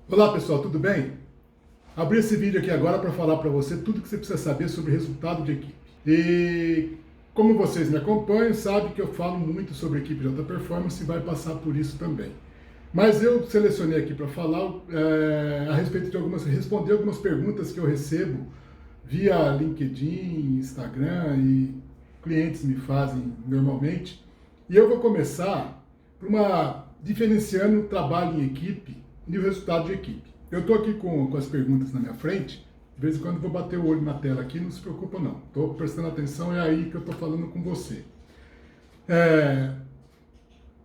Olá pessoal, tudo bem? Abri esse vídeo aqui agora para falar para você tudo que você precisa saber sobre resultado de equipe. E como vocês me acompanham, sabem que eu falo muito sobre equipe de alta performance e vai passar por isso também. Mas eu selecionei aqui para falar a respeito de responder algumas perguntas que eu recebo via LinkedIn, Instagram e clientes me fazem normalmente. E eu vou começar por diferenciando o trabalho em equipe e o resultado de equipe. Eu estou aqui com as perguntas na minha frente, de vez em quando eu vou bater o olho na tela aqui, não se preocupa não. Estou prestando atenção, é aí que eu estou falando com você.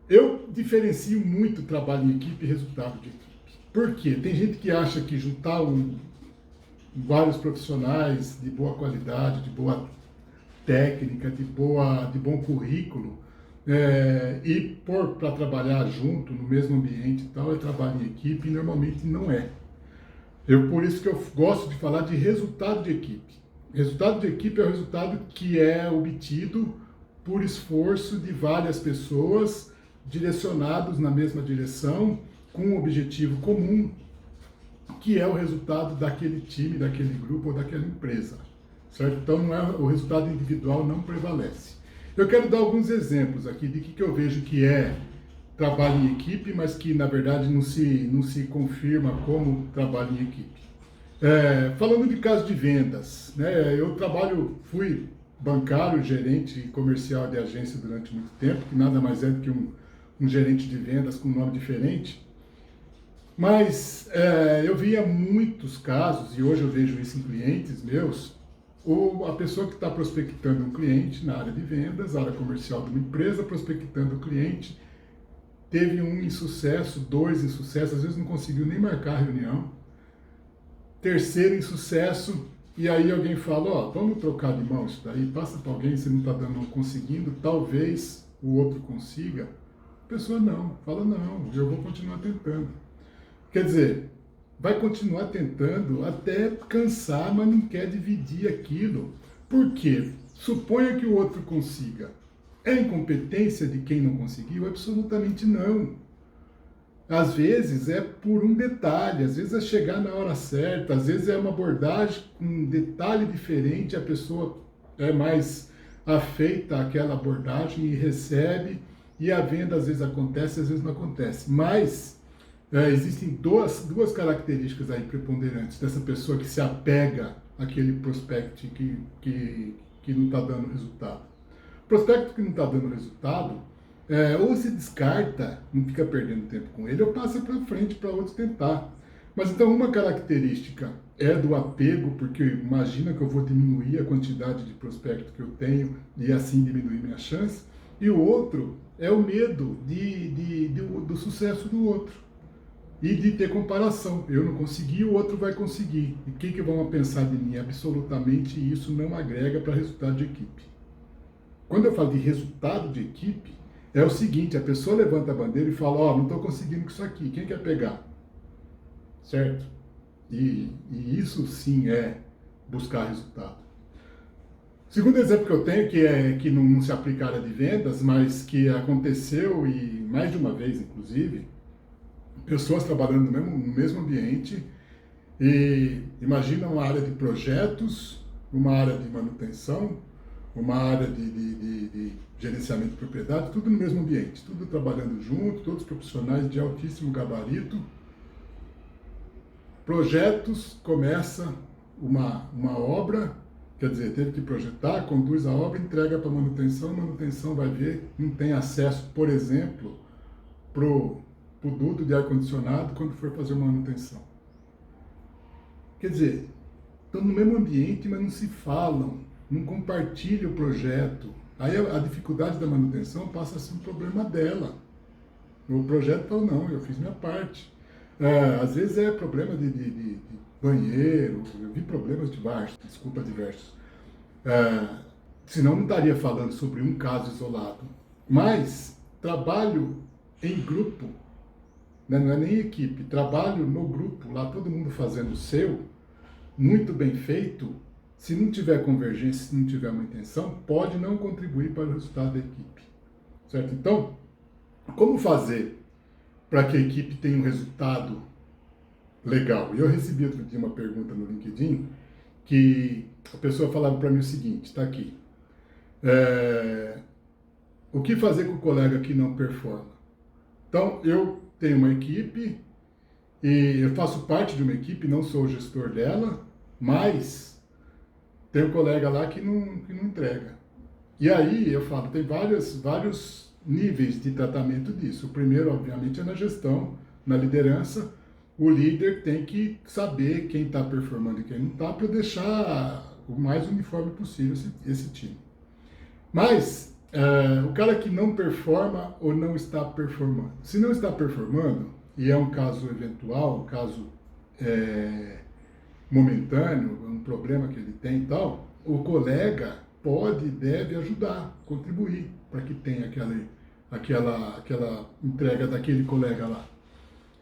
Eu diferencio muito trabalho em equipe e resultado de equipe. Por quê? Tem gente que acha que juntar vários profissionais de boa qualidade, de boa técnica, de bom currículo, e pôr para trabalhar junto, no mesmo ambiente e tal, é trabalho em equipe, e normalmente não é. Por isso que eu gosto de falar de resultado de equipe. Resultado de equipe é o resultado que é obtido por esforço de várias pessoas direcionados na mesma direção, com um objetivo comum, que é o resultado daquele time, daquele grupo ou daquela empresa. Certo? Então o resultado individual não prevalece. Eu quero dar alguns exemplos aqui de que eu vejo que é trabalho em equipe, mas que na verdade não se confirma como trabalho em equipe. Falando de caso de vendas, né, fui bancário, gerente comercial de agência durante muito tempo, que nada mais é do que um gerente de vendas com um nome diferente. Mas eu via muitos casos, e hoje eu vejo isso em clientes meus, ou a pessoa que está prospectando um cliente na área de vendas, área comercial de uma empresa, prospectando o cliente, teve um insucesso, dois insucessos, às vezes não conseguiu nem marcar a reunião, terceiro insucesso, e aí alguém fala, ó, vamos trocar de mão isso daí, passa para alguém, se não está conseguindo, talvez o outro consiga. A pessoa não, fala não, eu vou continuar tentando. Quer dizer, vai continuar tentando até cansar, mas não quer dividir aquilo. Por quê? Suponha que o outro consiga. É incompetência de quem não conseguiu? Absolutamente não. Às vezes é por um detalhe, às vezes é chegar na hora certa, às vezes é uma abordagem com um detalhe diferente, a pessoa é mais afeita àquela abordagem e recebe, e a venda às vezes acontece, às vezes não acontece. Mas existem duas características aí preponderantes dessa pessoa que se apega àquele prospect que não está dando resultado. O prospecto que não está dando resultado, ou se descarta, não fica perdendo tempo com ele, ou passa para frente para outros tentar. Mas então uma característica é do apego, porque imagina que eu vou diminuir a quantidade de prospecto que eu tenho e assim diminuir minha chance, e o outro é o medo do sucesso do outro. E de ter comparação. Eu não consegui, o outro vai conseguir. E o que vão pensar de mim? Absolutamente isso não agrega para resultado de equipe. Quando eu falo de resultado de equipe, é o seguinte, a pessoa levanta a bandeira e fala, ó, não estou conseguindo com isso aqui, quem quer pegar? Certo? E isso sim é buscar resultado. Segundo exemplo que eu tenho, que não se aplica à área de vendas, mas que aconteceu, e mais de uma vez, inclusive, pessoas trabalhando no mesmo ambiente, e imagina uma área de projetos, uma área de manutenção, uma área de gerenciamento de propriedade, tudo no mesmo ambiente, tudo trabalhando junto, todos profissionais de altíssimo gabarito. Projetos, começa uma obra, quer dizer, teve que projetar, conduz a obra, entrega para manutenção vai ver, não tem acesso, por exemplo, pro duto de ar-condicionado quando for fazer uma manutenção. Quer dizer, estão no mesmo ambiente, mas não se falam, não compartilham o projeto. Aí a dificuldade da manutenção passa a ser um problema dela. O projeto fala, não, eu fiz minha parte. Às vezes é problema de banheiro, eu vi problemas diversos. Senão não estaria falando sobre um caso isolado. Mas trabalho em grupo, não é nem equipe, trabalho no grupo, lá todo mundo fazendo o seu, muito bem feito, se não tiver convergência, se não tiver uma intenção, pode não contribuir para o resultado da equipe. Certo? Então, como fazer para que a equipe tenha um resultado legal. Eu recebi outro dia uma pergunta no LinkedIn que a pessoa falava para mim o seguinte, está aqui. O que fazer com o colega que não performa? Então, eu tenho uma equipe e eu faço parte de uma equipe, não sou o gestor dela, mas tem um colega lá que não entrega. E aí eu falo, tem vários níveis de tratamento disso. O primeiro, obviamente, é na gestão, na liderança. O líder tem que saber quem está performando e quem não está para deixar o mais uniforme possível esse time. Mas o cara que não performa ou não está performando. Se não está performando, e é um caso eventual, um caso momentâneo, um problema que ele tem e tal, o colega pode e deve ajudar, contribuir para que tenha aquela entrega daquele colega lá.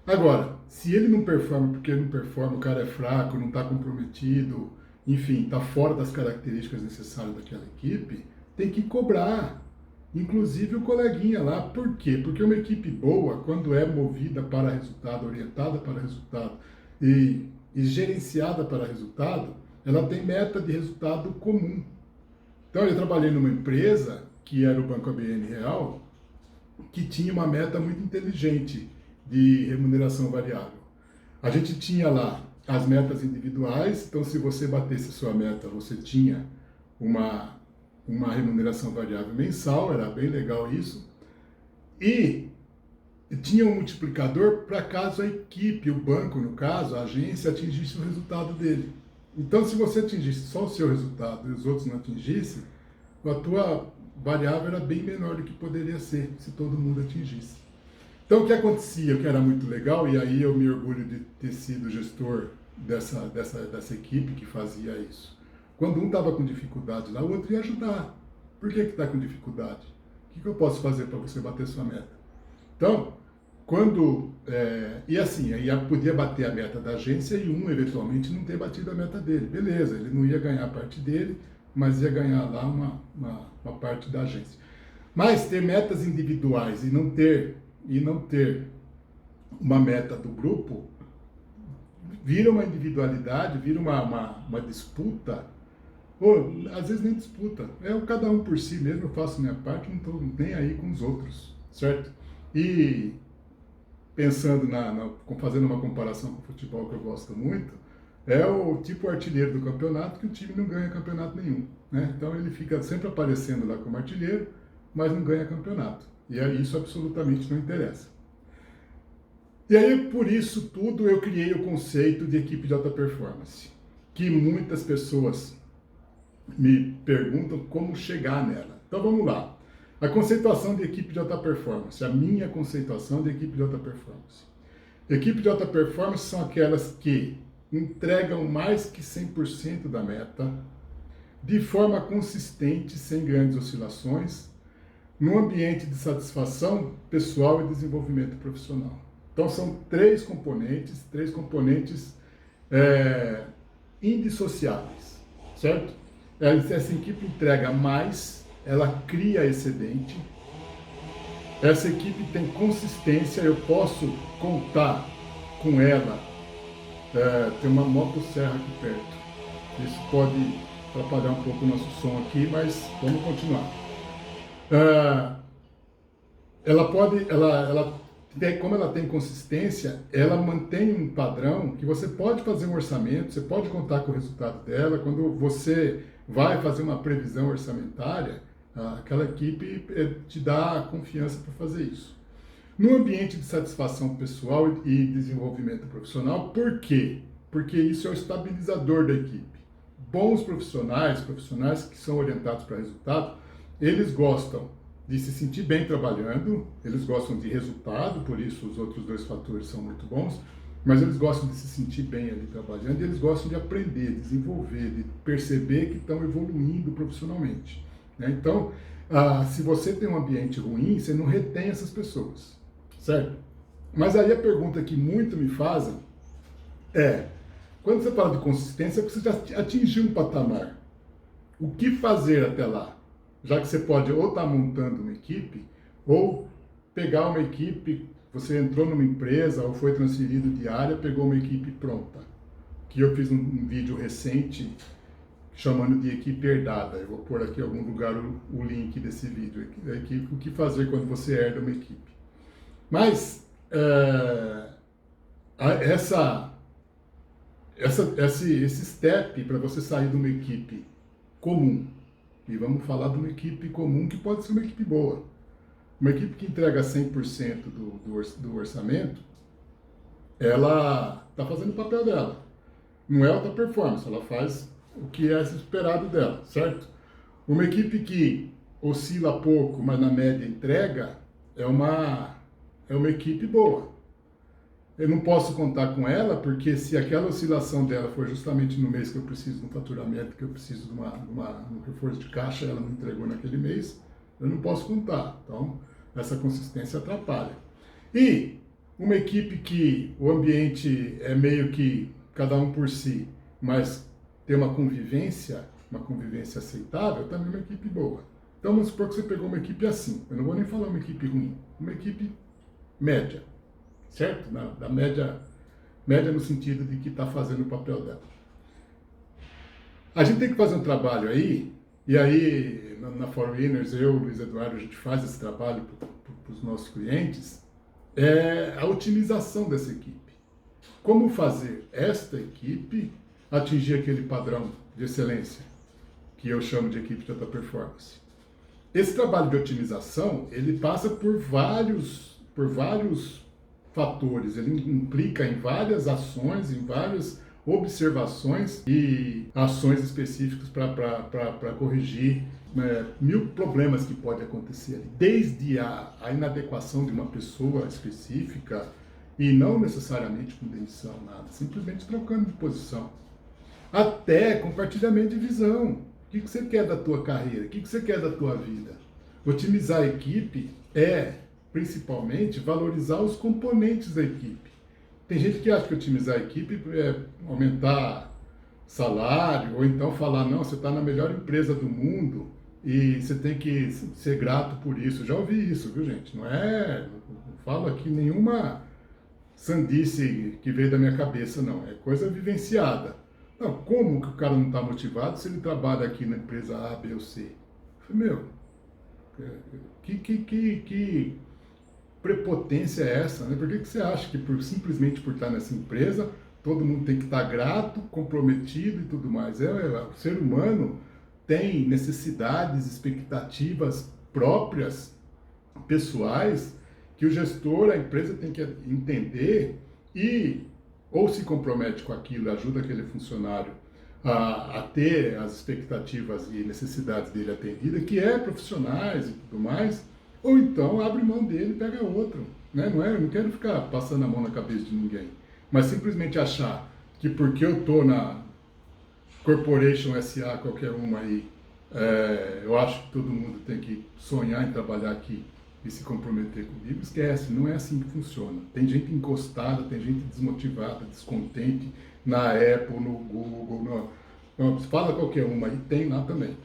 Agora, se ele não performa porque ele não performa, o cara é fraco, não está comprometido, enfim, está fora das características necessárias daquela equipe, tem que cobrar, inclusive o coleguinha lá. Por quê? Porque uma equipe boa, quando é movida para resultado, orientada para resultado e gerenciada para resultado, ela tem meta de resultado comum. Então, eu trabalhei numa empresa, que era o Banco ABN Real, que tinha uma meta muito inteligente de remuneração variável. A gente tinha lá as metas individuais, então se você batesse sua meta, você tinha uma remuneração variável mensal, era bem legal isso, e tinha um multiplicador para caso a equipe, o banco no caso, a agência, atingisse o resultado dele. Então, se você atingisse só o seu resultado e os outros não atingissem, a tua variável era bem menor do que poderia ser se todo mundo atingisse. Então, o que acontecia, que era muito legal, e aí eu me orgulho de ter sido gestor dessa equipe que fazia isso. Quando um estava com dificuldade lá, o outro ia ajudar. Por que está com dificuldade? O que eu posso fazer para você bater sua meta? Então, e assim, aí podia bater a meta da agência e eventualmente, não ter batido a meta dele. Beleza, ele não ia ganhar a parte dele, mas ia ganhar lá uma parte da agência. Mas ter metas individuais e não ter uma meta do grupo, vira uma individualidade, vira uma disputa, ou às vezes nem disputa, cada um por si mesmo, eu faço minha parte, não estou nem aí com os outros, certo? E pensando fazendo uma comparação com o futebol que eu gosto muito, é o tipo artilheiro do campeonato que o time não ganha campeonato nenhum, né? Então ele fica sempre aparecendo lá como artilheiro, mas não ganha campeonato. E isso absolutamente não interessa. E aí, por isso tudo, eu criei o conceito de equipe de alta performance, que muitas pessoas me perguntam como chegar nela. Então vamos lá. A conceituação de equipe de alta performance, a minha conceituação de equipe de alta performance. Equipe de alta performance são aquelas que entregam mais que 100% da meta, de forma consistente, sem grandes oscilações, num ambiente de satisfação pessoal e desenvolvimento profissional. Então são três componentes indissociáveis, certo? Essa equipe entrega mais, ela cria excedente, essa equipe tem consistência, eu posso contar com ela. Tem uma motosserra aqui perto, isso pode atrapalhar um pouco o nosso som aqui, mas vamos continuar. Como ela tem consistência, ela mantém um padrão que você pode fazer um orçamento, você pode contar com o resultado dela. Quando você vai fazer uma previsão orçamentária, aquela equipe te dá confiança para fazer isso. No ambiente de satisfação pessoal e desenvolvimento profissional, por quê? Porque isso é o estabilizador da equipe. Bons profissionais que são orientados para resultado, eles gostam de se sentir bem trabalhando, eles gostam de resultado, por isso os outros dois fatores são muito bons, mas eles gostam de se sentir bem ali trabalhando, e eles gostam de aprender, desenvolver, de perceber que estão evoluindo profissionalmente, né? Então, se você tem um ambiente ruim, você não retém essas pessoas, certo? Mas aí a pergunta que muito me fazem quando você fala de consistência, você já atingiu um patamar. O que fazer até lá? Já que você pode ou estar montando uma equipe, ou pegar uma equipe você entrou numa empresa ou foi transferido de área, pegou uma equipe pronta. Que eu fiz um vídeo recente chamando de equipe herdada. Eu vou pôr aqui em algum lugar o link desse vídeo. O que fazer quando você herda uma equipe. Mas esse step para você sair de uma equipe comum, e vamos falar de uma equipe comum que pode ser uma equipe boa, uma equipe que entrega 100% do orçamento, ela está fazendo o papel dela. Não é alta performance, ela faz o que é esperado dela, certo? Uma equipe que oscila pouco, mas na média entrega, é uma equipe boa. Eu não posso contar com ela, porque se aquela oscilação dela for justamente no mês que eu preciso de um faturamento, que eu preciso de um reforço de caixa, ela não entregou naquele mês, eu não posso contar. Então, essa consistência atrapalha. E uma equipe que o ambiente é meio que cada um por si, mas ter uma convivência aceitável, também é uma equipe boa. Então, vamos supor que você pegou uma equipe assim. Eu não vou nem falar uma equipe ruim, uma equipe média, certo? Da média no sentido de que está fazendo o papel dela. A gente tem que fazer um trabalho aí, e aí na Foreigners, eu, Luiz Eduardo, a gente faz esse trabalho para os nossos clientes, é a otimização dessa equipe. Como fazer esta equipe atingir aquele padrão de excelência que eu chamo de equipe de alta performance. Esse trabalho de otimização, ele passa por vários fatores, ele implica em várias ações, em várias observações e ações específicas para corrigir mil problemas que podem acontecer ali, desde a inadequação de uma pessoa específica, e não necessariamente com demissão, nada, simplesmente trocando de posição, até compartilhamento de visão. O que você quer da tua carreira? O que você quer da tua vida? Otimizar a equipe é, principalmente, valorizar os componentes da equipe. Tem gente que acha que otimizar a equipe é aumentar salário, ou então falar, não, você está na melhor empresa do mundo e você tem que ser grato por isso. Já ouvi isso, viu, gente? Não falo aqui nenhuma sandice que veio da minha cabeça, não. É coisa vivenciada. Não, como que o cara não está motivado se ele trabalha aqui na empresa A, B ou C? Eu falei, meu, que prepotência é essa, né? Por que você acha que simplesmente por estar nessa empresa, todo mundo tem que estar grato, comprometido e tudo mais? O ser humano tem necessidades, expectativas próprias, pessoais, que o gestor, a empresa tem que entender e ou se compromete com aquilo e ajuda aquele funcionário a ter as expectativas e necessidades dele atendidas, que é profissionais e tudo mais, ou então abre mão dele e pega outro. Né? Eu não quero ficar passando a mão na cabeça de ninguém, mas simplesmente achar que porque eu estou na Corporation SA, qualquer uma aí, eu acho que todo mundo tem que sonhar em trabalhar aqui e se comprometer comigo, esquece, não é assim que funciona. Tem gente encostada, tem gente desmotivada, descontente na Apple, no Google, fala qualquer uma aí, tem lá também,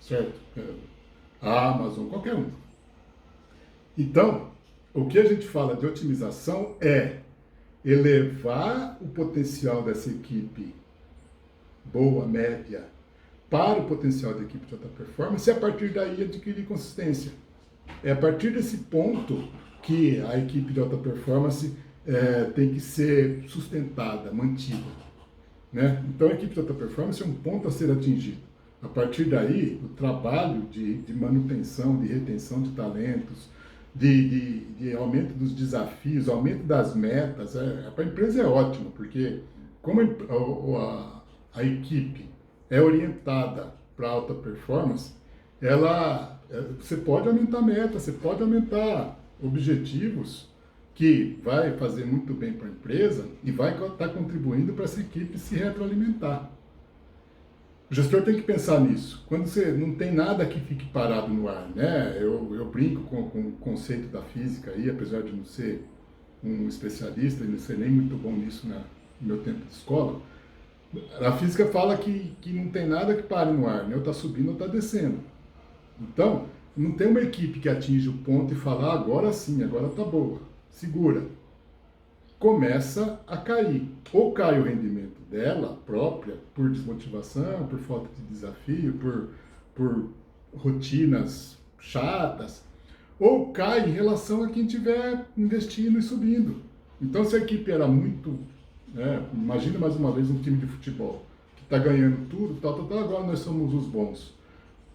certo? A Amazon, qualquer um. Então, o que a gente fala de otimização é elevar o potencial dessa equipe boa, média, para o potencial da equipe de alta performance e a partir daí adquirir consistência. É a partir desse ponto que a equipe de alta performance tem que ser sustentada, mantida. Né? Então a equipe de alta performance é um ponto a ser atingido. A partir daí, o trabalho de manutenção, de retenção de talentos, de aumento dos desafios, aumento das metas, para a empresa é ótimo, porque como a equipe é orientada para alta performance, você pode aumentar metas, você pode aumentar objetivos que vai fazer muito bem para a empresa e vai estar contribuindo para essa equipe se retroalimentar. O gestor tem que pensar nisso. Quando você não tem nada que fique parado no ar, né? Eu brinco com o conceito da física aí, apesar de não ser um especialista e não ser nem muito bom nisso no meu tempo de escola. A física fala que não tem nada que pare no ar, né? Ou está subindo ou está descendo. Então, não tem uma equipe que atinge o ponto e fala, agora sim, agora está boa. segura, começa a cair. Ou cai o rendimento dela própria por desmotivação, por falta de desafio, por rotinas chatas, ou cai em relação a quem estiver investindo e subindo. Então, se a equipe era muito... imagina mais uma vez um time de futebol que está ganhando tudo, agora nós somos os bons.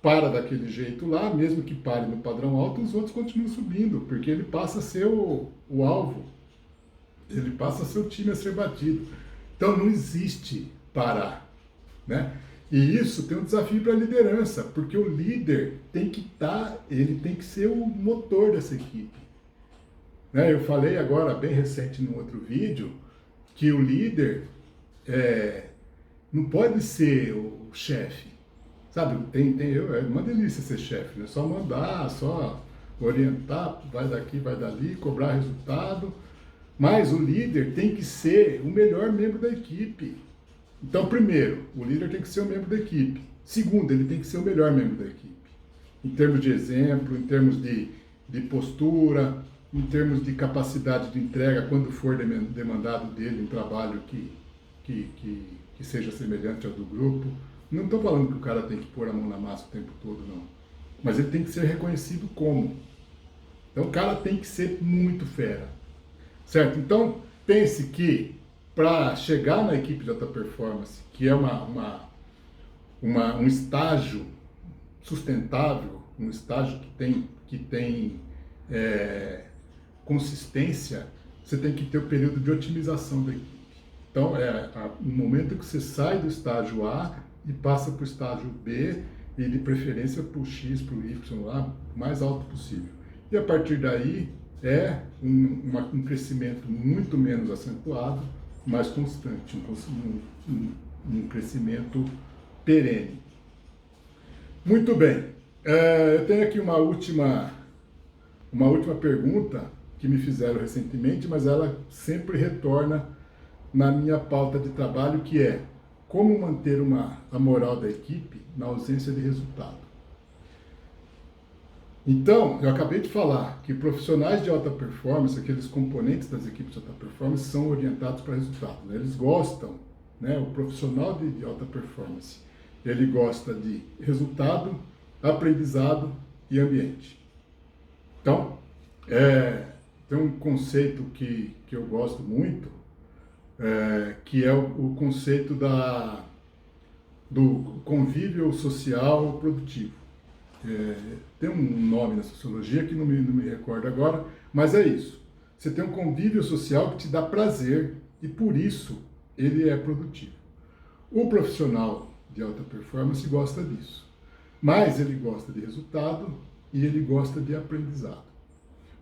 Para daquele jeito lá, mesmo que pare no padrão alto, os outros continuam subindo, porque ele passa a ser o alvo, ele passa a ser o time a ser batido. Então não existe parar, né? E isso tem um desafio para a liderança, porque o líder tem que ele tem que ser o motor dessa equipe. Né? Eu falei agora, bem recente, num outro vídeo, que o líder não pode ser o chefe. Sabe, é uma delícia ser chefe, né? Só mandar, só orientar, vai daqui, vai dali, cobrar resultado. Mas o líder tem que ser o melhor membro da equipe. Então, primeiro, o líder tem que ser o membro da equipe. Segundo, ele tem que ser o melhor membro da equipe. Em termos de exemplo, em termos de postura, em termos de capacidade de entrega, quando for demandado dele um trabalho que seja semelhante ao do grupo. Não estou falando que o cara tem que pôr a mão na massa o tempo todo, não. Mas ele tem que ser reconhecido como. Então o cara tem que ser muito fera. Certo? Então, pense que para chegar na equipe de alta performance, que é um estágio sustentável, um estágio que tem consistência, você tem que ter o período de otimização da equipe. Então, no momento que você sai do estágio A e passa para o estágio B, e de preferência para o X, para o Y lá, o mais alto possível. E a partir daí um crescimento muito menos acentuado, mais constante, um crescimento perene. Muito bem, eu tenho aqui uma última pergunta que me fizeram recentemente, mas ela sempre retorna na minha pauta de trabalho, que é: como manter a moral da equipe na ausência de resultado? Então, eu acabei de falar que profissionais de alta performance, aqueles componentes das equipes de alta performance, são orientados para resultado. Né? Eles gostam, né? O profissional de alta performance, ele gosta de resultado, aprendizado e ambiente. Então, tem um conceito que eu gosto muito, que é o conceito do convívio social produtivo. Tem um nome na sociologia que não me recordo agora, mas é isso. Você tem um convívio social que te dá prazer e por isso ele é produtivo. O profissional de alta performance gosta disso, mas ele gosta de resultado e ele gosta de aprendizado.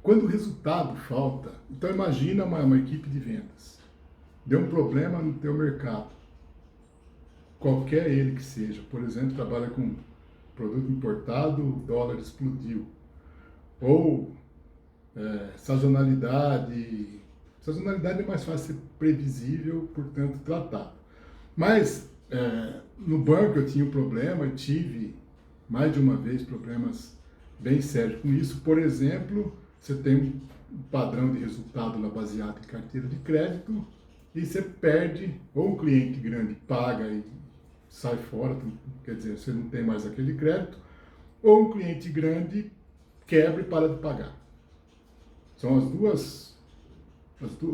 Quando o resultado falta, então imagina uma equipe de vendas. Deu um problema no teu mercado, qualquer ele que seja, por exemplo, trabalha com produto importado, o dólar explodiu, ou sazonalidade é mais fácil ser previsível, portanto tratado. Mas no banco eu tinha um problema, eu tive mais de uma vez problemas bem sérios com isso. Por exemplo, você tem um padrão de resultado lá baseado em carteira de crédito, e você perde, ou um cliente grande paga e sai fora, quer dizer, você não tem mais aquele crédito, ou um cliente grande quebra e para de pagar. São os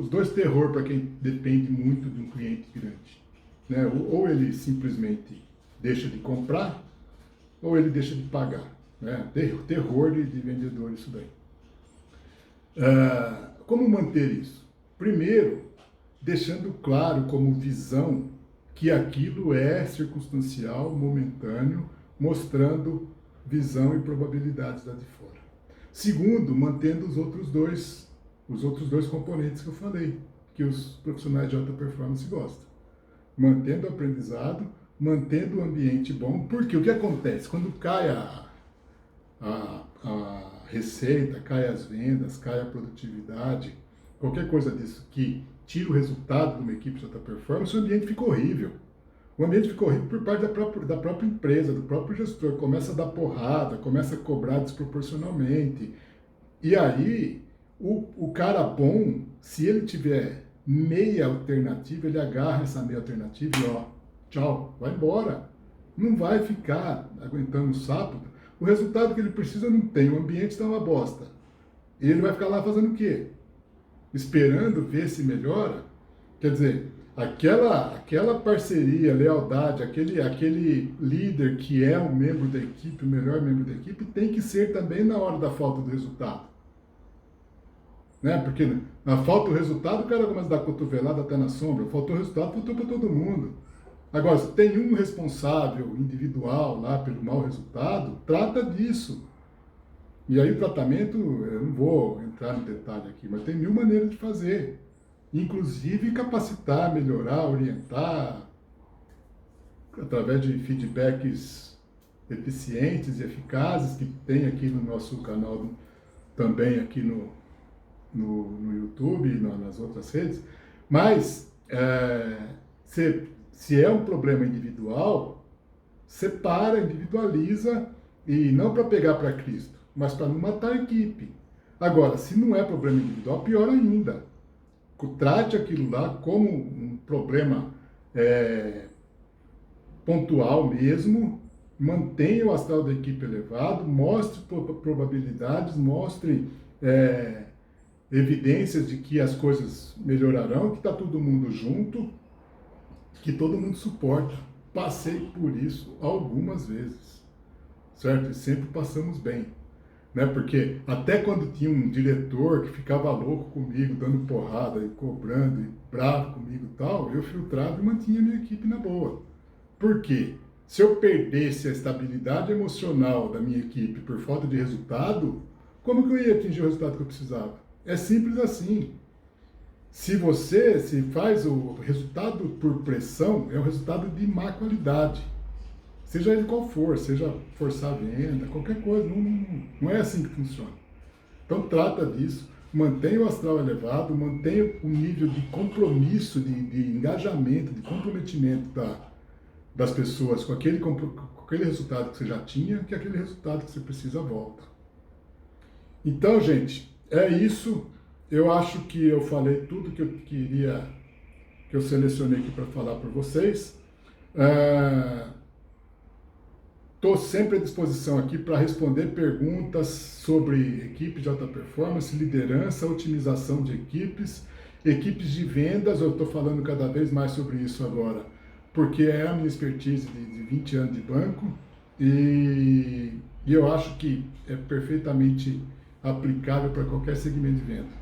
dois terror para quem depende muito de um cliente grande. Né? Ou ele simplesmente deixa de comprar, ou ele deixa de pagar. Né? Terror de vendedor isso daí. Como manter isso? Primeiro, deixando claro como visão que aquilo é circunstancial, momentâneo, mostrando visão e probabilidades lá de fora. Segundo, mantendo os outros dois componentes que eu falei, que os profissionais de alta performance gostam. Mantendo o aprendizado, mantendo o ambiente bom, porque o que acontece? Quando cai a receita, cai as vendas, cai a produtividade, qualquer coisa disso que tira o resultado de uma equipe de alta performance, o ambiente fica horrível. O ambiente fica horrível por parte da própria empresa, do próprio gestor. Começa a dar porrada, começa a cobrar desproporcionalmente. E aí, O cara bom, se ele tiver meia alternativa, ele agarra essa meia alternativa e ó, tchau, vai embora. Não vai ficar aguentando o sapo. O resultado que ele precisa não tem, o ambiente está uma bosta. Ele vai ficar lá fazendo o quê? Esperando ver se melhora? Quer dizer, aquela parceria, lealdade, aquele líder que é um membro da equipe, o melhor membro da equipe, tem que ser também na hora da falta do resultado. Né? Porque na falta do resultado, o cara começa a dar cotovelada até na sombra. Faltou o resultado, faltou para todo mundo. Agora, se tem um responsável individual lá pelo mau resultado, trata disso. E aí o tratamento, eu não vou entrar no detalhe aqui, mas tem mil maneiras de fazer. Inclusive capacitar, melhorar, orientar, através de feedbacks eficientes e eficazes que tem aqui no nosso canal, também aqui no YouTube e nas outras redes. Mas, se é um problema individual, separa, individualiza, e não para pegar para Cristo, mas para não matar a equipe. Agora, se não é problema individual, pior ainda. Trate aquilo lá como um problema pontual mesmo, mantenha o astral da equipe elevado, mostre probabilidades, mostre evidências de que as coisas melhorarão, que está todo mundo junto, que todo mundo suporta. Passei por isso algumas vezes, certo? E sempre passamos bem. Né? Porque até quando tinha um diretor que ficava louco comigo, dando porrada e cobrando e bravo comigo e tal, eu filtrava e mantinha a minha equipe na boa. Por quê? Se eu perdesse a estabilidade emocional da minha equipe por falta de resultado, como que eu ia atingir o resultado que eu precisava? É simples assim. Se você faz o resultado por pressão, é um resultado de má qualidade. Seja ele qual for, seja forçar a venda, qualquer coisa, não é assim que funciona. Então trata disso, mantenha o astral elevado, mantenha o nível de compromisso, de engajamento, de comprometimento das pessoas com aquele resultado que você já tinha, que aquele resultado que você precisa volta. Então, gente, é isso. Eu acho que eu falei tudo que eu queria, que eu selecionei aqui para falar para vocês. Estou sempre à disposição aqui para responder perguntas sobre equipe de alta performance, liderança, otimização de equipes de vendas. Eu estou falando cada vez mais sobre isso agora, porque é a minha expertise de 20 anos de banco e eu acho que é perfeitamente aplicável para qualquer segmento de venda,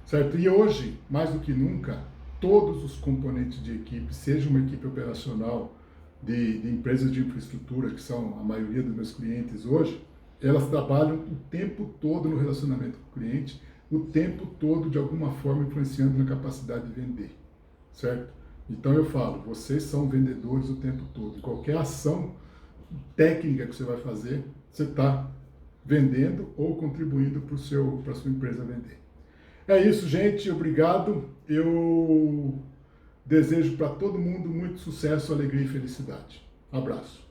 certo? E hoje, mais do que nunca, todos os componentes de equipe, seja uma equipe operacional, de empresas de infraestrutura, que são a maioria dos meus clientes hoje, elas trabalham o tempo todo no relacionamento com o cliente, o tempo todo, de alguma forma, influenciando na capacidade de vender, certo? Então eu falo, vocês são vendedores o tempo todo. Qualquer ação técnica que você vai fazer, você está vendendo ou contribuindo para a sua empresa vender. É isso, gente. Obrigado. Eu desejo para todo mundo muito sucesso, alegria e felicidade. Abraço.